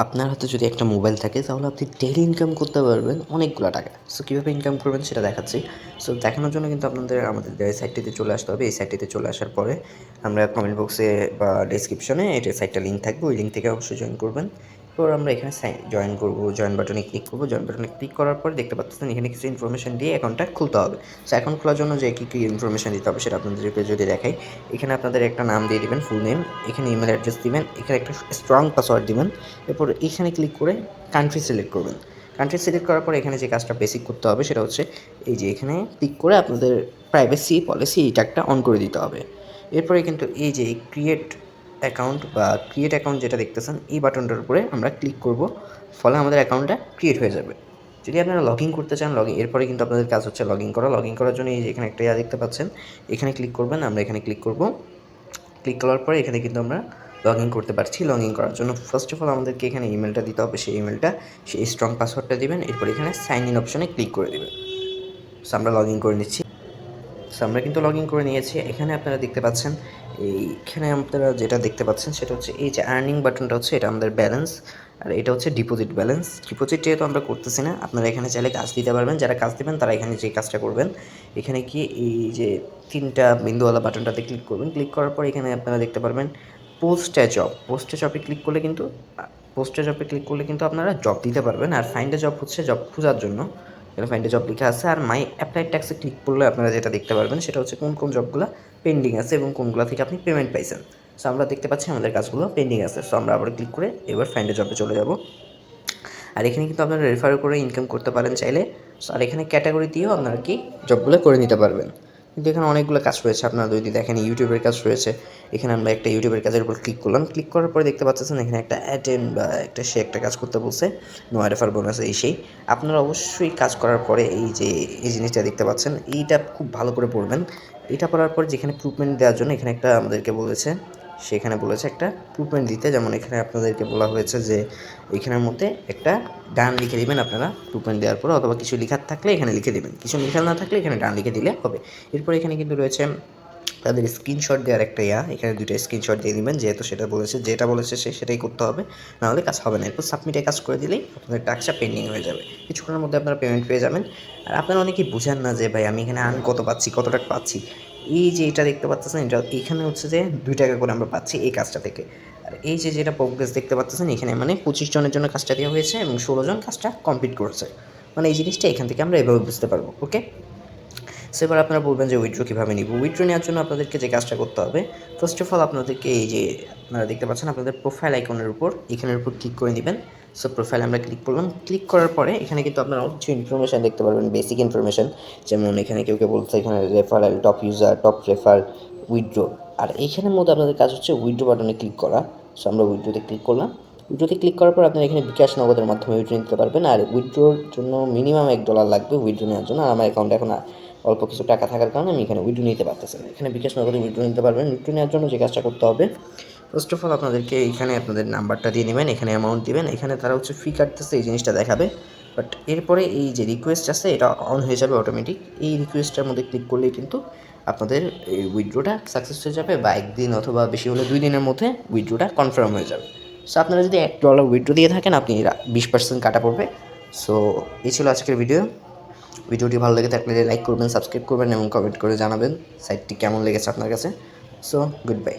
আপনার হাতে যদি একটা মোবাইল থাকে তাহলে আপনি ডেইলি ইনকাম করতে পারবেন অনেকগুলো টাকা। সো কীভাবে ইনকাম করবেন সেটা দেখাচ্ছি। সো দেখানোর জন্য কিন্তু আপনাদের আমাদের এই সাইটটিতে চলে আসতে হবে। এই সাইটটিতে চলে আসার পরে আমরা কমেন্ট বক্সে বা ডেসক্রিপশনে এটার সাইটটা লিঙ্ক থাকবে। ওই লিঙ্ক থেকে অবশ্যই জয়েন করবেন। এরপর আমরা এখানে জয়েন করব, জয়েন বাটনে ক্লিক করব। জয়েন বাটনে ক্লিক করার পর দেখতে পাচ্ছেন এখানে কিছু ইনফরমেশন দিয়ে অ্যাকাউন্টটা খুলতে হবে। সো অ্যাকাউন্ট খোলার জন্য যে কী ইনফরমেশন দিতে হবে সেটা আপনাদেরকে যদি দেখাই, এখানে আপনাদের একটা নাম দিয়ে দিবেন, ফুল নেম, এখানে ইমেল অ্যাড্রেস দিবেন, এখানে একটা স্ট্রং পাসওয়ার্ড দিবেন। এরপর এখানে ক্লিক করে কান্ট্রি সিলেক্ট করবেন। কান্ট্রি সিলেক্ট করার পর এখানে যে কাজটা বেসিক করতে হবে সেটা হচ্ছে এই যে এখানে ক্লিক করে আপনাদের প্রাইভেসি পলিসি এই ট্যাগটা অন করে দিতে হবে। এরপরে কিন্তু এই যে ক্রিয়েট অ্যাকাউন্ট বা ক্রিয়েট অ্যাকাউন্ট যেটা দেখতেছেন এই বাটনটার উপরে আমরা ক্লিক করব, ফলে আমাদের অ্যাকাউন্টটা ক্রিয়েট হয়ে যাবে। যদি আপনারা লগ ইন করতে চান এরপরে কিন্তু আপনাদের কাজ হচ্ছে লগ ইন করা। লগ ইন করার জন্য এই যে এখানে একটা দেখতে পাচ্ছেন, এখানে ক্লিক করবেন। আমরা এখানে ক্লিক করব। ক্লিক করার পরে এখানে কিন্তু আমরা লগ ইন করতে পারছি। লগ ইন করার জন্য ফার্স্ট অফ অল আমাদেরকে এখানে ইমেলটা দিতে হবে। সেই ইমেলটা, সেই স্ট্রং পাসওয়ার্ডটা দিবেন। এরপর এখানে সাইন ইন অপশনে ক্লিক করে দেবেন। সো আমরা লগ ইন করে নিচ্ছি। সো আমরা কিন্তু লগ ইন করে নিয়েছি। এখানে আপনারা দেখতে পাচ্ছেন, এইখানে আপনারা যেটা দেখতে পাচ্ছেন সেটা হচ্ছে এই যে আর্নিং বাটনটা হচ্ছে এটা আমাদের ব্যালেন্স, আর এটা হচ্ছে ডিপোজিট ব্যালেন্স। ডিপোজিট যেহেতু আমরা করতেছি না, আপনারা এখানে চাইলে কাজ দিতে পারবেন। যারা কাজ দেবেন তারা এখানে যে কাজটা করবেন, এখানে গিয়ে এই যে 3টা বিন্দুওয়ালা বাটনটাতে ক্লিক করবেন। ক্লিক করার পর এখানে আপনারা দেখতে পারবেন পোস্ট এ জব। পোস্ট এ জবে ক্লিক করলে কিন্তু আপনারা জব দিতে পারবেন। আর ফাইন্ড এ জব হচ্ছে জব খোঁজার জন্য, এখানে ফাইন্ড এ জব লেখা আছে। আর মাই অ্যাপ্লাইড ট্যাক্সে ক্লিক করলে আপনারা যেটা দেখতে পারবেন সেটা হচ্ছে কোন কোন জবগুলো পেন্ডিং আছে এবং কোনগুলো থেকে আপনি পেমেন্ট পাইছেন। সো আমরা দেখতে পাচ্ছি আমাদের কাজগুলো পেন্ডিং আছে। সো আমরা আবার ক্লিক করে এবার ফাইন্ড এ জবে চলে যাব। আর এখানে কিন্তু আপনারা রেফার করে ইনকাম করতে পারেন চাইলে। সো আর এখানে ক্যাটাগরি দিয়েও আপনারা কি জবগুলো করে নিতে পারবেন। কিন্তু এখানে অনেকগুলো কাজ রয়েছে, আপনারা যদি দেখেন ইউটিউবের কাজ রয়েছে। এখানে আমরা একটা ইউটিউবের কাজের উপর ক্লিক করলাম। ক্লিক করার পরে দেখতে পাচ্ছেন এখানে একটা অ্যাটেন্ড বা সে একটা কাজ করতে বলছে, নো রেফার বোনাস এই সেই। আপনারা অবশ্যই কাজ করার পরে এই যে এই জিনিসটা দেখতে পাচ্ছেন, এইটা খুব ভালো করে পড়বেন। এটা পড়ার পর যেখানে প্রুফমেন্ট দেওয়ার জন্য এখানে একটা আমাদেরকে বলেছে, সেখানে বলেছে একটা প্রুফমেন্ট দিতে। যেমন এখানে আপনাদেরকে বলা হয়েছে যে এখানের মধ্যে একটা ডান লিখে দিবেন আপনারা প্রুফমেন্ট দেওয়ার পরে, অথবা কিছু লেখার থাকলে এখানে লিখে দেবেন, কিছু লেখা না থাকলে এখানে ডান লিখে দিলে হবে। এরপর এখানে কিন্তু রয়েছে তাদের স্ক্রিনশট দেওয়ার একটা এখানে 2টা স্ক্রিনশট দিয়ে দিবেন, যেহেতু যেটা বলেছে সেটাই করতে হবে, নাহলে কাজ হবে না। এরপর সাবমিটে কাজ করে দিলেই আপনাদের টাস্কটা পেন্ডিং হয়ে যাবে। কিছুক্ষণের মধ্যে আপনারা পেমেন্ট পেয়ে যাবেন। আর আপনারা অনেকেই বুঝেন না যে ভাই আমি এখানে আর্ন কত পাচ্ছি, কত টাকা পাচ্ছি। এই যে এটা দেখতে পাচ্ছেন, এটা এখানে হচ্ছে যে 2 টাকা করে আমরা পাচ্ছি এই কাজটা থেকে। আর এই যে যেটা প্রোগ্রেস দেখতে পাচ্ছেন এখানে মানে 25 জনের জন্য কাজটা দেওয়া হয়েছে এবং 16 জন কাজটা কমপ্লিট করেছে। মানে এই জিনিসটা এখান থেকে আমরা এভাবে বুঝতে পারবো। ওকে, সো এবার আপনারা বলবেন যে উইথড্র কীভাবে নিব। উইথড্র নেওয়ার জন্য আপনাদেরকে যে কাজটা করতে হবে, ফার্স্ট অফ অল আপনাদেরকে এই যে আপনারা দেখতে পাচ্ছেন আপনাদের প্রোফাইল আইকনের উপর, এখানের উপর ক্লিক করে নেবেন। সো প্রোফাইলে আমরা ক্লিক করলাম। ক্লিক করার পরে এখানে কিন্তু আপনারা কিছু ইনফরমেশান দেখতে পারবেন, বেসিক ইনফরমেশান। যেমন এখানে কেউ বলছে এখানে referral, top user, top refer, withdraw. আর এইখানের মধ্যে আপনাদের কাজ হচ্ছে উইথড্র বাটনে ক্লিক করা। সো আমরা উইথড্রোতে ক্লিক করলাম। উইথড্রোতে ক্লিক করার পর আপনারা এখানে বিকাশ নগদের মাধ্যমে উইথড্র নিতে পারবেন। আর উইথড্রোর জন্য মিনিমাম $1 লাগবে উইথড্র নেওয়ার জন্য। আর আমার অ্যাকাউন্টে এখন অল্প কিছু টাকা থাকার কারণে আমি এখানে উইথড্র নিতে পারতেছি না। এখানে বিকাশ নগদে উইথড্র নিতে পারবেন। উইথড্র নেওয়ার জন্য যে কাজটা করতে হবে, ফার্স্ট অফ অল আপনাদেরকে এখানে আপনাদের নাম্বারটা দিয়ে নেবেন, এখানে অ্যামাউন্ট দিবেন। এখানে তারা হচ্ছে ফি কাটতেছে এই জিনিসটা দেখাবে, বাট এরপরে এই যে রিকোয়েস্ট আছে এটা অন হয়ে যাবে অটোমেটিক। এই রিকোয়েস্টটার মধ্যে ক্লিক করলেই কিন্তু আপনাদের এই উইথড্রটা সাকসেস হয়ে যাবে, বা একদিন অথবা বেশি হলে 2 দিনের মধ্যে উইথড্রটা কনফার্ম হয়ে যাবে। সো আপনারা যদি $1 উইথড্র দিয়ে থাকেন আপনি 20% কাটা পড়বে। সো এই ছিল আজকের ভিডিও। ভিডিওটি ভালো লেগে থাকলে লাইক করবেন, সাবস্ক্রাইব করবেন এবং কমেন্ট করে জানাবেন সাইটটি কেমন লেগেছে আপনার কাছে। So good bye.